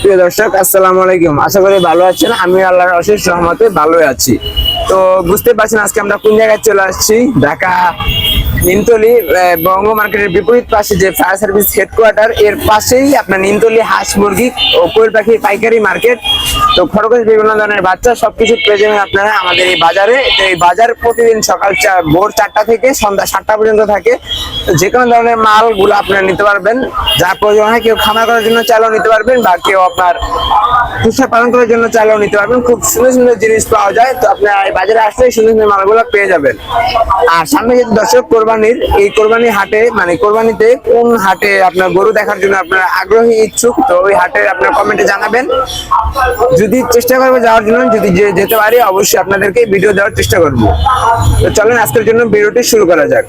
প্রিয় দর্শক আসসালামু আলাইকুম, আশা করি ভালো আছেন। আমি আল্লাহর অশেষ রহমতে ভালোই আছি। তো বুঝতে পারছেন আজকে আমরা কোন জায়গায় চলে আসছি। ঢাকা নিমতলী বঙ্গ মার্কেটের বিপরীত পাশে যে ফায়ার সার্ভিস হেডকোয়ার্টার, এর পাশেই আপনার নিমতলী হাঁস মুরগি ও কোয়েল পাখি পাইকারি মার্কেট। তো খরগোশ বিভিন্ন ধরনের বাচ্চা সবকিছু পেয়ে যাবেন আপনারা আমাদের এই বাজারে। তো এই বাজার প্রতিদিন সকাল ভোর 4টা থেকে সন্ধ্যা 7টা পর্যন্ত থাকে। তো যে কোনো ধরনের মালগুলো আপনারা নিতে পারবেন, যা প্রয়োজন হয়। কেউ খামার করার জন্য চাইলেও নিতে পারবেন, বা কেউ আপনার পোষা পালন করার জন্য চাইলেও নিতে পারবেন। খুব সুন্দর সুন্দর জিনিস পাওয়া যায়। তো আপনার এই বাজারে আসলে সুন্দর সুন্দর মালগুলো পেয়ে যাবেন। আর সামনে যেহেতু দর্শক কোরবানির, এই কোরবানি হাটে মানে কোরবানিতে কোন হাটে আপনার গরু দেখার জন্য আপনারা আগ্রহী ইচ্ছুক, তো ওই হাটে আপনার কমেন্টে জানাবেন। যদি চেষ্টা করবো যাওয়ার জন্য, যদি যেতে পারি অবশ্যই আপনাদেরকে ভিডিও দেওয়ার চেষ্টা করবো। তো চলেন আজকের জন্য ভিডিওটি শুরু করা যাক।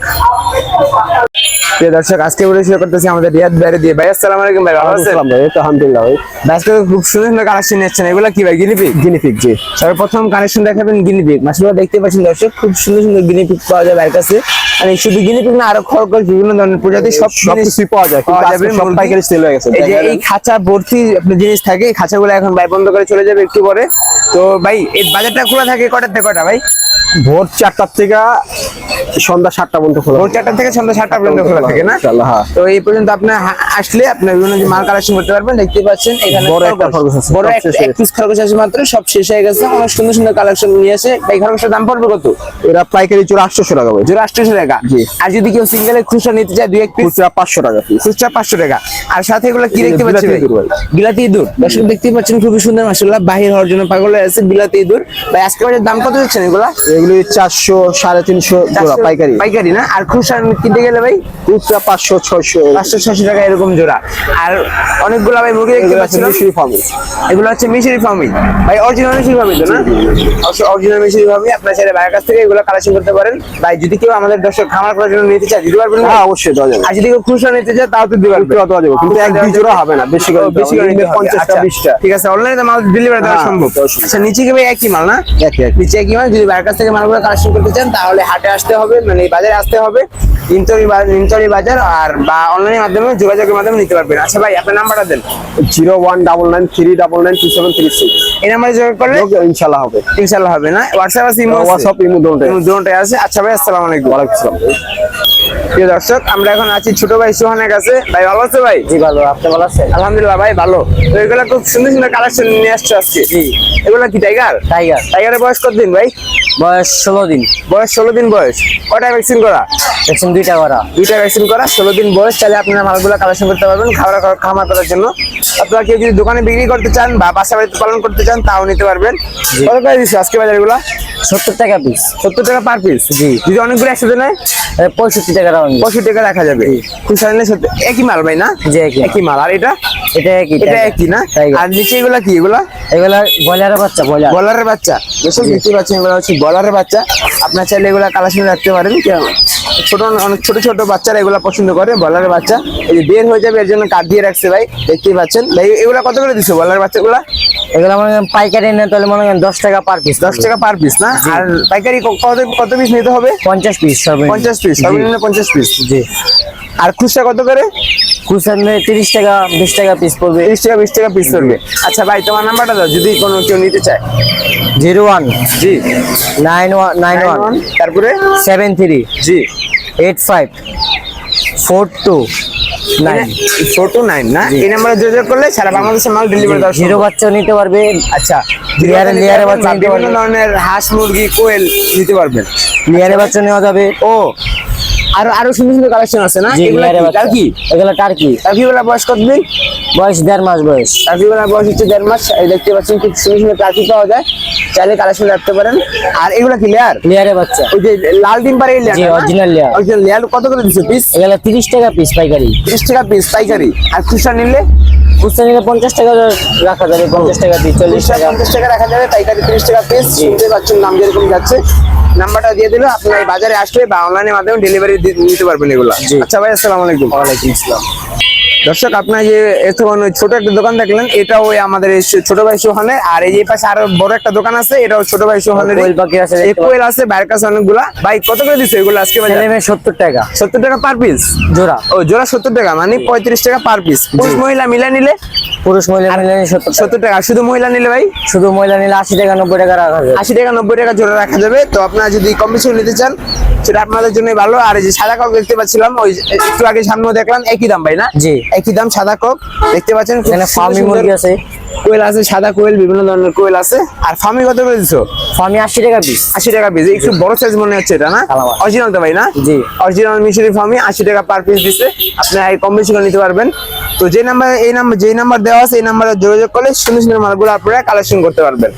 প্রিয় দর্শক, আজকে ভিডিও শুরু করতেছি আমাদের রিয়াদ ভাই দিয়ে। ভাই আসসালামু আলাইকুম। ভাই ভালো আছেন? আলহামদুলিল্লাহ ভাই। আজকে খুব সুন্দর সুন্দর কালেকশন নিচ্ছেন। এগুলা কি ভাই? গিনিপিগ? গিনিপিগ, জি। সর্বপ্রথম কালেকশন দেখাবেন গিনিপিগ। মাশাআল্লাহ দেখতে পাচ্ছেন দর্শক, খুব সুন্দর সুন্দর গিনিপিগ পাওয়া যায় ভাইয়ের কাছে। মানে শুধু গিনিপিগ না, আরো খরগোশ বিভিন্ন ধরনের প্রজাতি সব কিছু পাওয়া যায়। সব পাইকারি সেল হয়ে গেছে। এই যে এই খাঁচা ভর্তি আপনার জিনিস থাকে, এই খাঁচাগুলো এখন ভাই বন্ধ করে চলে যাবে একটু পরে। তো ভাই এই বাজারটা খোলা থাকে কটার থেকে কটা ভাই? ভোর 4টা থেকে সন্ধ্যা 7টা পর্যন্ত খোলা। ভোর 4টা থেকে সন্ধ্যা 7টা পর্যন্ত খোলা থাকে না? তো এই পর্যন্ত আপনার আসলে আপনার বিভিন্ন মাল কালেকশন করতে পারবেন। দেখতে পাচ্ছেন এখানে বড় একটা খরগোশ আছে, বড় এক পিস খরগোশ আছে মাত্র, সব শেষ হয়ে গেছে। অনেক সুন্দর সুন্দর কালেকশন নিয়ে আসে। এই খরগোশের দাম পড়বে কত? এরা পাইকারি জোড়া 800 টাকা ভাই। জোড়া 800 টাকা। আর যদি কেউ সিঙ্গেলে খুচরা নিতে চায়, দুই এক পিস, খুচরা 500 টাকা পিস। খুচরা 500 টাকা। আর সাথে এগুলো কি দেখতে পাচ্ছেন? বিলাতি ইঁদুর। দর্শক দেখতে পাচ্ছেন খুবই সুন্দর, মাশাআল্লাহ। বাহির হওয়ার জন্য পাগল হয়ে আছে বিলাতি ইঁদুর। ভাই আজকে বাজার দাম কত দিচ্ছেন এগুলা? এগুলি 400 350 জোড়া পাইকারি। পাইকারি না? আর খুচরা কিনতে গেলে ভাই খুচরা 500 600 টাকা এরকম জোড়া। আর অনেকগুলো ভাই মুরগি দেখতে পাচ্ছেন মিশরি ফার্মিং। এগুলো হচ্ছে মিশরি ফার্মিং ভাই, অরিজিনাল মিশরি ফার্মিং তো না? অরিজিনাল মিশরি ফার্মিং। আপনার ছেলে ভাইয়ের কাছ থেকে এগুলো কালেকশন করতে পারেন। ভাই যদি কেউ আমাদের দর্শক খামার করার জন্য নিতে চায় দিতে পারবেন? হ্যাঁ অবশ্যই দেওয়া যাবে। আর যদি কেউ খুচরা নিতে চায় তাও তো দিতে পারবেন, দেওয়া যাবে, কিন্তু এক দুই জোড়া হবে না, বেশি করে 50টা 20টা। ঠিক আছে, অনলাইনে মাল ডেলিভারি দেওয়া সম্ভব। আচ্ছা, নিচে কি ভাই একই মাল না? নিচে একই মাল। যদি ভাইয়ের কাছ থেকে মালগুলো কালেকশন করতে চান তাহলে হাটে আসতে হবে, মানে বাজারে আসতে হবে, নিমতলী বাজার। আর বা অনলাইনের মাধ্যমে যোগাযোগের মাধ্যমে নিতে পারবেন। আচ্ছা ভাই আপনার নাম্বারটা দেন। 01993992736। এই নাম্বারে যোগাযোগ করলে ইনশাআল্লাহ হবে। ইনশাআল্লাহ হবে না? হোয়াটসঅ্যাপ আছে, ইমো দুটোটাই আছে। আচ্ছা ভাই আসসালামু আলাইকুম। ওয়ালাইকুম আসসালাম। প্রিয় দর্শক, আমরা এখন আছি ছোট ভাই সোহানের কাছে। ভাই ভালো আছে ভাই? জি ভালো, আপনি ভালো আছেন? আলহামদুলিল্লাহ ভাই ভালো। তো এগুলা খুব সুন্দর সুন্দর কালেকশন নিয়ে আসছে আজকে। জি। এগুলা কি টাইগার? টাইগারের বয়স কতদিন ভাই? বয়স 16 দিন। বয়স 16 দিন বয়স। কয়টা ভ্যাকসিন করা? ভ্যাকসিন 2টা করা। 2টা ভ্যাকসিন করা, 16 দিন বয়স। তাহলে আপনারা মালগুলো কালেকশন করতে পারবেন খামার করার জন্য। আপনারা কেউ যদি দোকানে বিক্রি করতে চান বা বাসা বাড়িতে পালন করতে চান তাও নিতে পারবেন। কত করে দিচ্ছে আজকে বাজার এগুলা? 70 টাকা পিস। 70 টাকা পার পিস। জি। যদি অনেকগুলো একসাথে নেয় 65 টাকা রাউন্ড। 65 টাকা রাখা যাবে। খুচরা নিলে 70। একই মাল ভাই না? জি একই মাল। আর এটা একই না? আর নিচে এগুলা কি? এগুলা বয়লারের বাচ্চা। বলারের বাচ্চা। দেখতে পাচ্ছেন এগুলো হচ্ছে বলারের বাচ্চা। আপনার চাইলে এগুলা কালেকশন রাখতে পারেন। অনেক ছোট ছোট বাচ্চারা এগুলা পছন্দ করে বলারের বাচ্চা। এই যে বের হয়ে যাবে এর জন্য কাট দিয়ে রাখছে ভাই, দেখতেই পাচ্ছেন ভাই। এগুলা কত করে দিচ্ছে বলারের বাচ্চাগুলা? এগুলা মনে করেন পাইকারি নেন তাহলে মনে করেন 10 টাকা পার পিস। 10 টাকা পার পিস না? আর পাইকারি কত পিস নিতে হবে? 50 পিস। 50 পিস, সর্বনিম্ন 50 পিস। জি। আর খুচরা কত করে? খুচরা 30 টাকা 20 টাকা পিস পড়বে। 30 টাকা 20 টাকা পিস পড়বে। আচ্ছা ভাই তোমার নাম্বারটা দাও যদি কোনো কেউ নিতে চায়। 01 জি 91 তারপরে 73 জি 85 429 429 না? এই নাম্বারে যোগাযোগ করলে সারা বাংলাদেশে মাল ডেলিভারি দেওয়া জিরো বাচ্চা নিতে পারবে। আচ্ছা, লেয়ারে বাচ্চা নিতে বিভিন্ন পারবে। ধরনের হাঁস মুরগি কোয়েল নিতে পারবেন। লেয়ারে বাচ্চা নেওয়া যাবে। ও আরো সুন্দর সুন্দর কালেকশন আছে না? এগুলা কি টার্কি? এগুলা টার্কি। টার্কিগুলা বয়স কতদিন? বয়স 1.5 মাস বয়স। টার্কিগুলা বয়স হচ্ছে 1.5 মাস। এই দেখতে পাচ্ছেন খুব সুন্দর সুন্দর টার্কি পাওয়া যায়, চাইলে কালেকশন রাখতে পারেন। আর এগুলা কি লেয়ারে বাচ্চা? ওই যে লাল ডিম পারে জি, অরিজিনাল লেয়ার। অরিজিনাল লেয়ার কত করে দিচ্ছে পিস? এগুলা 30 টাকা পিস পাইকারি। 30 টাকা পিস পাইকারি। আর খুচরা নিলে? খুচরা নিলে 50 টাকা রাখা যাবে। 50 টাকা পিস, 40 টাকা 50 টাকা রাখা যাবে। পাইকারি 30 টাকা পিস। শুনতে পাচ্ছেন দাম যেরকম যাচ্ছে। নাম্বারটা দিয়ে দিলে আপনার এই বাজারে আসলে বা অনলাইনের মাধ্যমে ডেলিভারি নিতে পারবেন এগুলা। আচ্ছা ভাই আসসালামু আলাইকুম। ওয়ালাইকুম আসসালাম। দর্শক আপনার যে এতক্ষণ ওই ছোট একটা দোকান দেখলেন, এটা ওই আমাদের এই ছোট ভাই সোহানের। আর এই যে পাশে আরো বড় একটা দোকান আছে, এটাও ছোট ভাই সোহানের। কোয়েল পাখি আছে, এই কোয়েল আছে বাইরের কাছে অনেকগুলা। ভাই কত করে দিচ্ছে এগুলো আজকে বাজারে? ছেলে মেয়ে 70 টাকা 70 টাকা পার পিস জোড়া। ও জোড়া 70 টাকা, মানে 35 টাকা পার পিস। পুরুষ মহিলা মিলে নিলে পুরুষ মহিলা মিলে 70 টাকা। 70 টাকা, শুধু মহিলা নিলে ভাই শুধু মহিলা নিলে 80 টাকা 90 টাকা রাখা যাবে। 80 টাকা 90 টাকা জোড়া রাখা যাবে। তো আপনারা যদি কম বেশি নিতে চান সেটা আপনাদের জন্য ভালো। আর এই যে সাদা কক দেখতে পাচ্ছিলাম, ওই একটু আগে সামনে দেখলাম, একই দাম ভাই না? জি। একই দাম সাদা কক দেখতে পাচ্ছেন। খুব এখানে সুন্দর ফার্মি সুন্দর মুরগি আছে, কোয়েল আছে, সাদা কোয়েল, বিভিন্ন ধরনের কোয়েল আছে। আর ফার্মি কত করে দিছো? ফার্মি 80 টাকা পিস। 80 টাকা পিস। একটু বড় সাইজ মনে হচ্ছে এটা না? কালামার। অরিজিনাল তো ভাই না? জি। অরিজিনাল মিশরি ফার্মি 80 টাকা পার পিস দিচ্ছে। আপনি এই কম বেশি করে নিতে পারবেন। তো যে নাম্বার যেই নাম্বার দেওয়া আছে এই নাম্বারে যোগাযোগ করলে সুন্দর সুন্দর মালগুলো আপনারা কালেকশন করতে পারবেন।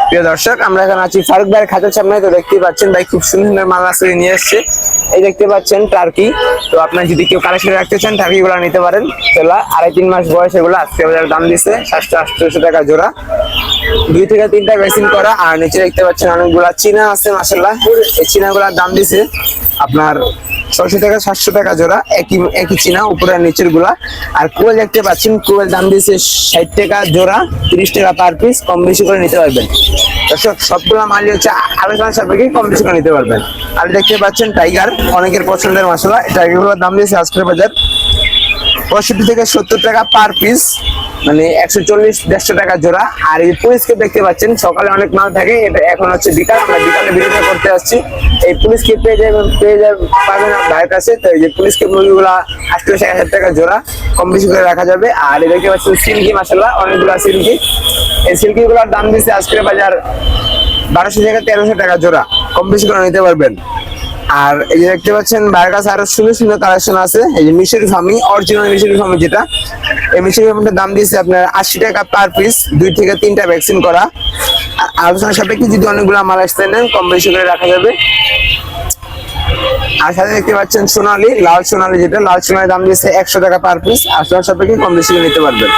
প্রিয় দর্শক, আমরা এখন আছি ফারুক ভাইয়ের খাতার সামনে। তো দেখতে পাচ্ছেন ভাই খুব সুন্দর সুন্দর মাল আছে নিয়ে এসছে। এই দেখতে পাচ্ছেন টার্কি। তো আপনার যদি কেউ কালেকশন রাখতে চান টার্কি গুলো নিতে পারেন। চলা 2.5-3 মাস বয়স, এগুলো আজকে বাজারে দাম দিচ্ছে 700-800 টাকা জোড়া। 2 থেকে 3টা ভ্যাকসিন করা। আর নিচে দেখতে পাচ্ছেন অনেকগুলা চীনা আছে মাশাআল্লাহ। এই চীনা গুলার দাম দিচ্ছে আপনার 600 থেকে 700 টাকা জোড়া, একই চীনা উপরের নিচের গুলা। আর কোয়েল দেখতে পাচ্ছেন, কোয়েল দাম দিচ্ছে 60 টাকা জোড়া, 30 টাকা পার পিস। কম বেশি করে নিতে পারবেন। দর্শক সবগুলো মালই হচ্ছে আলোচনা সাপেক্ষে কম বেশি করে নিতে পারবেন। আর দেখতে পাচ্ছেন টাইগার, অনেকের পছন্দের মশলা। টাইগার গুলোর দাম দিয়েছে আজকের বাজার 65 থেকে 70 টাকা পার পিস, মানে 140-150 টাকা জোড়া। আর এই পুলিশকে দেখতে পাচ্ছেন, সকালে অনেক মাল থাকে, এটা এখন হচ্ছে বিকাল, আমরা বিকালে ভিডিওটা করতে আসছি। এই পুলিশকে পেয়ে পাবেন ভাইয়ের কাছে। তো এই যে পুলিশকে মুরগিগুলা 800-1000 টাকা জোড়া, কম বেশি করে রাখা যাবে। আর এই দেখতে পাচ্ছেন সিল্কি মাশাআল্লাহ, অনেকগুলা সিল্কি। এই সিল্কি গুলার দাম দিচ্ছে আজকের বাজার 1200 থেকে 1300 টাকা জোড়া, কম বেশি করে নিতে পারবেন। আর এই যে দেখতে পাচ্ছেন ভাইয়ের কাছে আরো সুন্দর সুন্দর কালেকশন আছে। এই যে মিশরি ফার্মি, অরিজিনাল মিশরি ফার্মি যেটা, এই মিশরি ফার্মিটার দাম দিয়েছে আপনার 80 টাকা পার পিস, 2 থেকে 3টা ভ্যাকসিন করা। আলোচনার সাপেক্ষে যদি অনেকগুলো মাল আসতে নেন কম বেশি করে রাখা যাবে। আর সাথে দেখতে পাচ্ছেন সোনালী, লাল সোনালী যেটা, লাল সোনালীর দাম দিয়েছে 100 টাকা পার পিস। আলোচনার সাপেক্ষে কম বেশি করে নিতে পারবেন।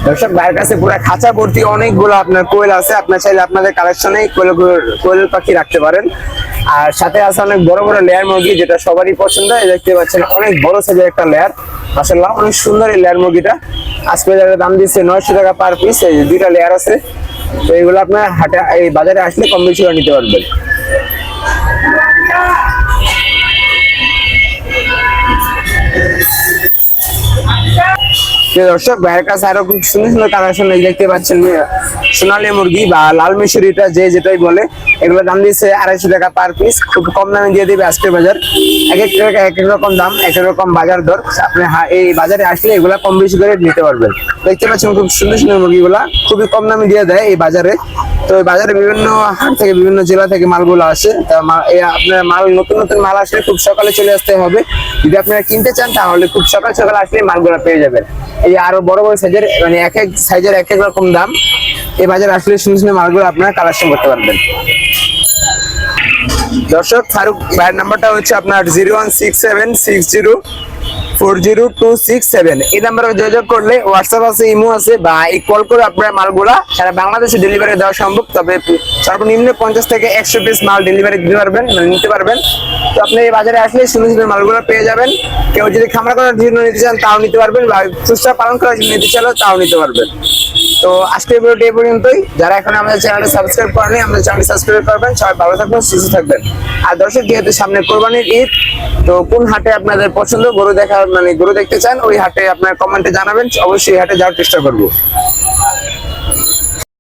দর্শক ভাইয়ের কাছে পুরো খাঁচা ভর্তি অনেকগুলো আপনার কোয়েল আছে। আপনার চাইলে আপনাদের কালেকশনে কোয়েল পাখি রাখতে পারেন। আর সাথে আছে অনেক বড় বড় লেয়ার মুরগি, যেটা সবারই পছন্দ। এই দেখতে পাচ্ছেন অনেক বড় সাইজের একটা লেয়ার, মাশাআল্লাহ অনেক সুন্দর এই লেয়ার মুরগিটা। আজকে বাজারে দাম দিচ্ছে 900 টাকা পার পিস। এই 2টা লেয়ার আছে। তো এগুলো আপনার হাটে এই বাজারে আসলে কম বেশি করে নিতে পারবেন। দর্শক ভাইয়ের কাছে আরো খুব সুন্দর সুন্দর কালেকশন দেখতে পাচ্ছেন। সোনালী মুরগি বা লাল মিশরিটা যে যেটাই বলে, এগুলো দাম দিচ্ছে 250 টাকা পার পিস। খুব কম দামে দিয়ে দিবে আজকের বাজার। এক এক টাকা এক এক রকম দাম, এক এক রকম বাজার দর। আপনি এই বাজারে আসলে এগুলা কম বেশি করে নিতে পারবেন। দেখতে পাচ্ছেন খুব সুন্দর সুন্দর মুরগিগুলা খুবই কম দামে দিয়ে দেয় এই বাজারে। তো এই বাজারে বিভিন্ন হাট থেকে বিভিন্ন জেলা থেকে মালগুলো আসে। তা আপনার মাল নতুন নতুন মাল আসলে খুব সকালে চলে আসতে হবে। যদি আপনারা কিনতে চান তাহলে খুব সকাল সকাল আসলে মালগুলো পেয়ে যাবেন। এই যে আরো বড় বড় সাইজের, মানে এক এক সাইজের এক এক রকম দাম। এই বাজারে আসলে সুন্দর সুন্দর মালগুলো আপনারা কালেকশন করতে পারবেন। দর্শক ফারুক ভাইয়ের নাম্বারটা হচ্ছে আপনার 01676040267। এই নাম্বারে যোগাযোগ করলে হোয়াটসঅ্যাপ আছে, ইমো আছে, বা এই কল করে আপনার মালগুলা সারা বাংলাদেশে ডেলিভারি দেওয়া সম্ভব। তবে সর্বনিম্ন 50 থেকে 100 পিস মাল ডেলিভারি দিতে পারবেন, মানে নিতে পারবেন। তো আপনি এই বাজারে আসলে সুন্দর সুন্দর মালগুলো পেয়ে যাবেন। কেউ যদি খামার করার জন্য নিতে চান তাও নিতে পারবেন, বা খুচরা পালন করার জন্য নিতে চাইলেও তাও নিতে পারবেন। তো আজকের ভিডিওটি এই পর্যন্তই। যারা এখন আমাদের চ্যানেলটি সাবস্ক্রাইব করেনি, আমাদের চ্যানেলটি সাবস্ক্রাইব করবেন। সবাই ভালো থাকবেন, সুস্থ থাকবেন। আর দর্শক, যেহেতু সামনে কোরবানির ঈদ, তো কোন হাটে আপনাদের পছন্দ গরু দেখতে চান, ওই হাটে আপনার কমেন্টে জানাবেন। অবশ্যই এই হাটে যাওয়ার চেষ্টা করবো।